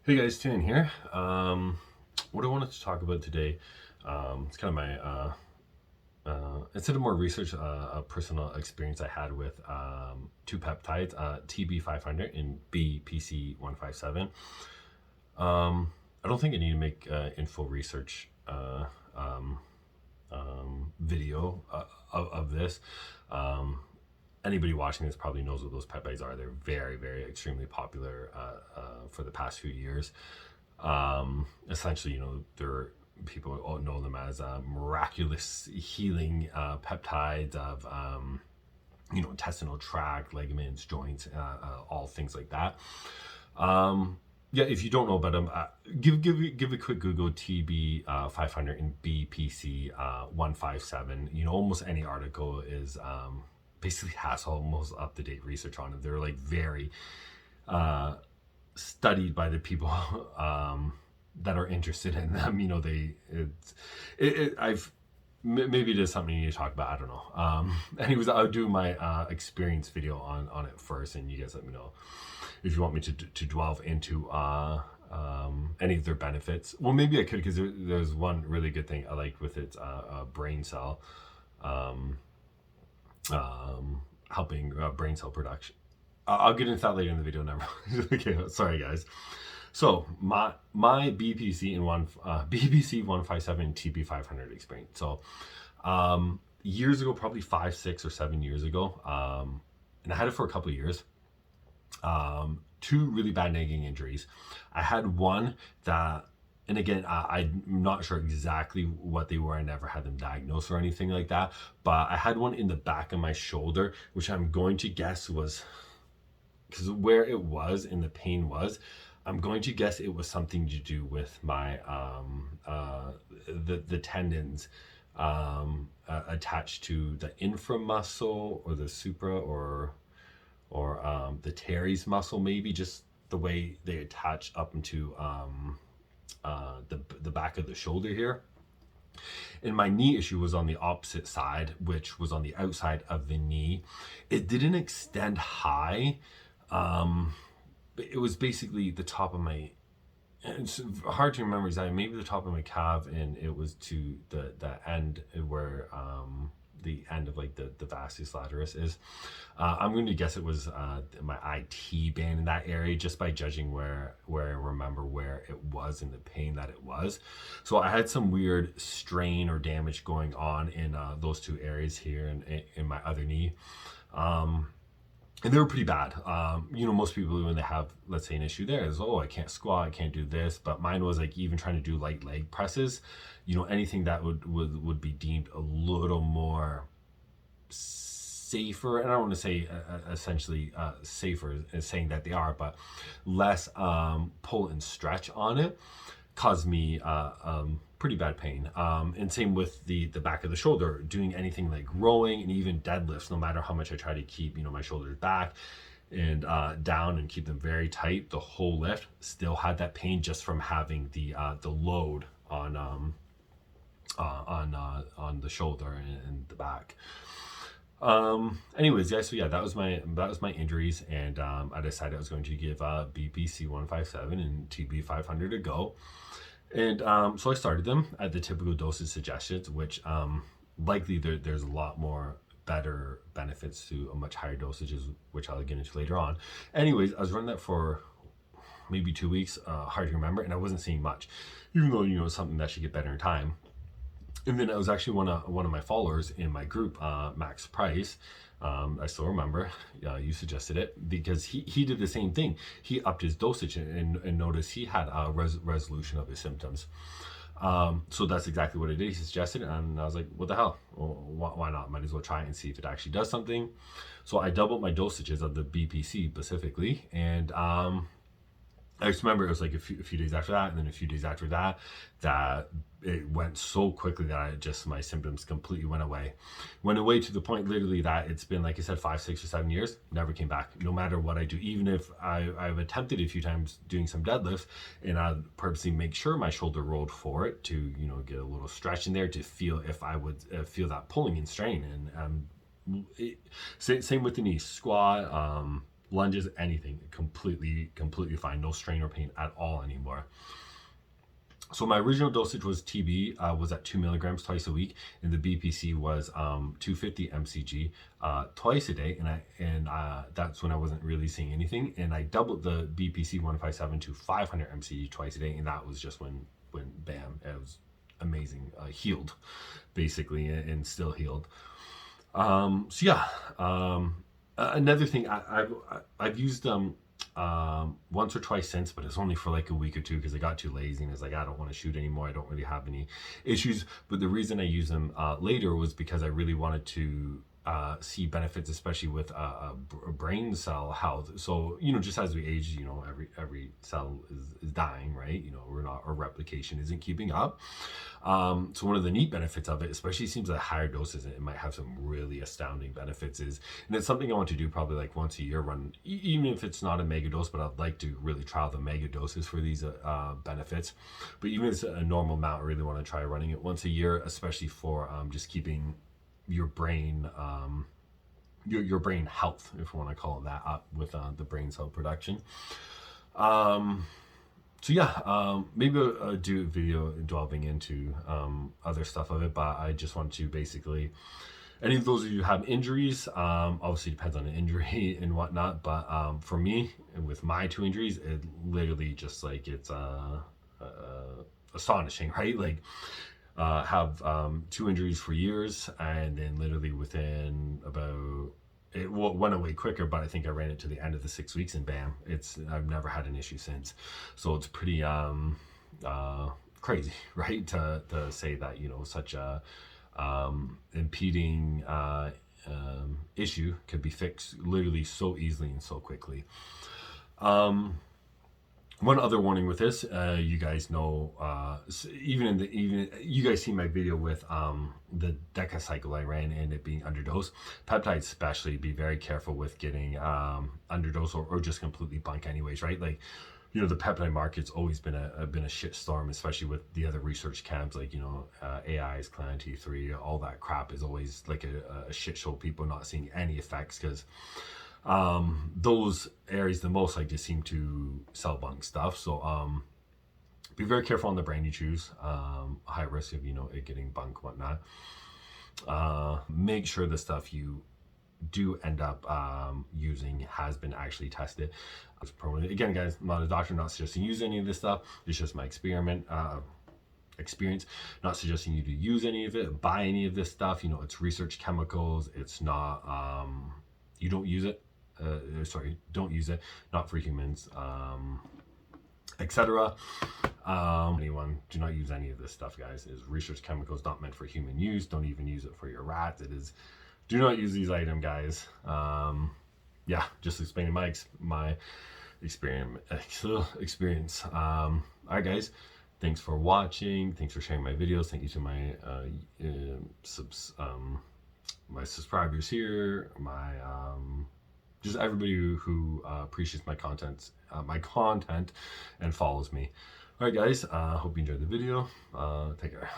Hey guys, Taeian here. What I wanted to talk about today, it's kind of my, instead of more research, a personal experience I had with two peptides, TB500 and BPC157. I don't think I need to make info research video of this. Anybody watching this probably knows what those peptides are. They're very, very extremely popular for the past few years. Essentially, they're people all know them as miraculous healing peptides of intestinal tract, ligaments, joints, all things like that. Yeah, if you don't know about them, give a quick Google TB 500 and BPC 157. Almost any article is basically has almost up to date research on it. They're like very studied by the people that are interested in them. I've maybe it is something you need to talk about. I don't know. Anyways, I'll do my experience video on it first, and you guys let me know if you want me to delve into any of their benefits. Well, maybe I could, because there's one really good thing I like with its brain cell, helping brain cell production. I'll get into that later in the video. Never. Okay, sorry guys. So my BPC and BPC 157 TB 500 experience. So years ago, probably 5, 6, or 7 years ago, and I had it for a couple of years. Two really bad nagging injuries. I had one that, and again, I'm not sure exactly what they were. I never had them diagnosed or anything like that. But I had one in the back of my shoulder, which I'm going to guess was, because where it was and the pain was, I'm going to guess it was something to do with my the tendons attached to the inframuscle or the supra or the teres muscle, maybe just the way they attach up into the back of the shoulder here. And my knee issue was on the opposite side, which was on the outside of the knee. It didn't extend high. It was basically the top of my, it's hard to remember exactly, maybe the top of my calf, and it was to the end where the end of like the vastus lateralis is. I'm going to guess it was my IT band in that area, just by judging where I remember where it was and the pain that it was. So I had some weird strain or damage going on in those two areas here and in my other knee. And they were pretty bad. Most people, when they have, let's say, an issue there, is, oh, I can't squat, I can't do this. But mine was like even trying to do light leg presses, anything that would be deemed a little more safer. And I don't want to say essentially safer as saying that they are, but less pull and stretch on it caused me pretty bad pain. And same with the back of the shoulder, doing anything like rowing and even deadlifts, no matter how much I try to keep, my shoulders back and down and keep them very tight, the whole lift still had that pain just from having the load on the shoulder and the back. Anyways, yeah, so yeah, that was my injuries, and I decided I was going to give BPC 157 and TB 500 a go. And so I started them at the typical dosage suggestions, which likely there's a lot more better benefits to a much higher dosages, which I'll get into later on. Anyways, I was running that for maybe 2 weeks, hard to remember, and I wasn't seeing much, even though it's something that should get better in time. And then I was actually one of my followers in my group, Max Price. I still remember, you suggested it, because he did the same thing. He upped his dosage and noticed he had a resolution of his symptoms. So that's exactly what I did. He suggested it, and I was like, what the hell? Well, why not? Might as well try it and see if it actually does something. So I doubled my dosages of the BPC specifically, and I just remember it was like a few days after that, and then a few days after that, that it went so quickly that my symptoms completely went away. Went away to the point literally that it's been, like I said, 5, 6, or 7 years, never came back. No matter what I do, even if I've attempted a few times doing some deadlifts, and I'd purposely make sure my shoulder rolled for it to, get a little stretch in there to feel if I would feel that pulling and strain. And same with the knee squat. lunges, anything, completely fine. No strain or pain at all anymore. So my original dosage was TB was at 2 milligrams twice a week, and the BPC was 250 mcg twice a day, and that's when I wasn't really seeing anything, and I doubled the BPC 157 to 500 mcg twice a day, and that was just when bam, it was amazing, healed basically, and still healed. So yeah, another thing I've used once or twice since, but it's only for like a week or two because I got too lazy and it's like I don't want to shoot anymore. I don't really have any issues. But the reason I use them later was because I really wanted to see benefits, especially with brain cell health. So just as we age, every cell is dying, right? Our replication isn't keeping up. So one of the neat benefits of it, especially it seems at higher doses, it might have some really astounding benefits, and it's something I want to do probably like once a year, run, even if it's not a mega dose, but I'd like to really trial the mega doses for these benefits. But even if it's a normal amount, I really want to try running it once a year, especially for just keeping your brain your brain health, if you want to call it that, up with the brain cell production. So yeah, maybe I'll do a video delving into other stuff of it, but I just want to basically, any of those of you who have injuries, obviously depends on the injury and whatnot, but for me, with my 2 injuries, it literally just like, it's astonishing, right? Like, have 2 injuries for years, and then literally within about, it went away quicker, but I think I ran it to the end of the 6 weeks, and bam, I've never had an issue since. So it's pretty crazy, right? To say that such a impeding issue could be fixed literally so easily and so quickly. One other warning with this, you guys know, even you guys see my video with the decacycle I ran and it being underdose. Peptides especially, be very careful with getting underdose or just completely bunk anyways, right? Like, the peptide market's always been a shit storm, especially with the other research camps, like AI's Clan T3, all that crap is always like a shit show. People not seeing any effects because those areas the most like just seem to sell bunk stuff. So be very careful on the brand you choose. High risk of it getting bunk, whatnot. Make sure the stuff you do end up using has been actually tested. Again, guys, I'm not a doctor, not suggesting use any of this stuff. It's just my experience, not suggesting you to use any of it, buy any of this stuff. It's research chemicals. It's not you don't use it. Don't use it, not for humans, etc. Anyone, do not use any of this stuff, guys. It is research chemicals, not meant for human use. Don't even use it for your rats. Do not use these items, guys. Yeah, just explaining my experience. All right, guys, thanks for watching. Thanks for sharing my videos. Thank you to my my subscribers here, my just everybody who appreciates my content and follows me. All right, guys, hope you enjoyed the video. Take care.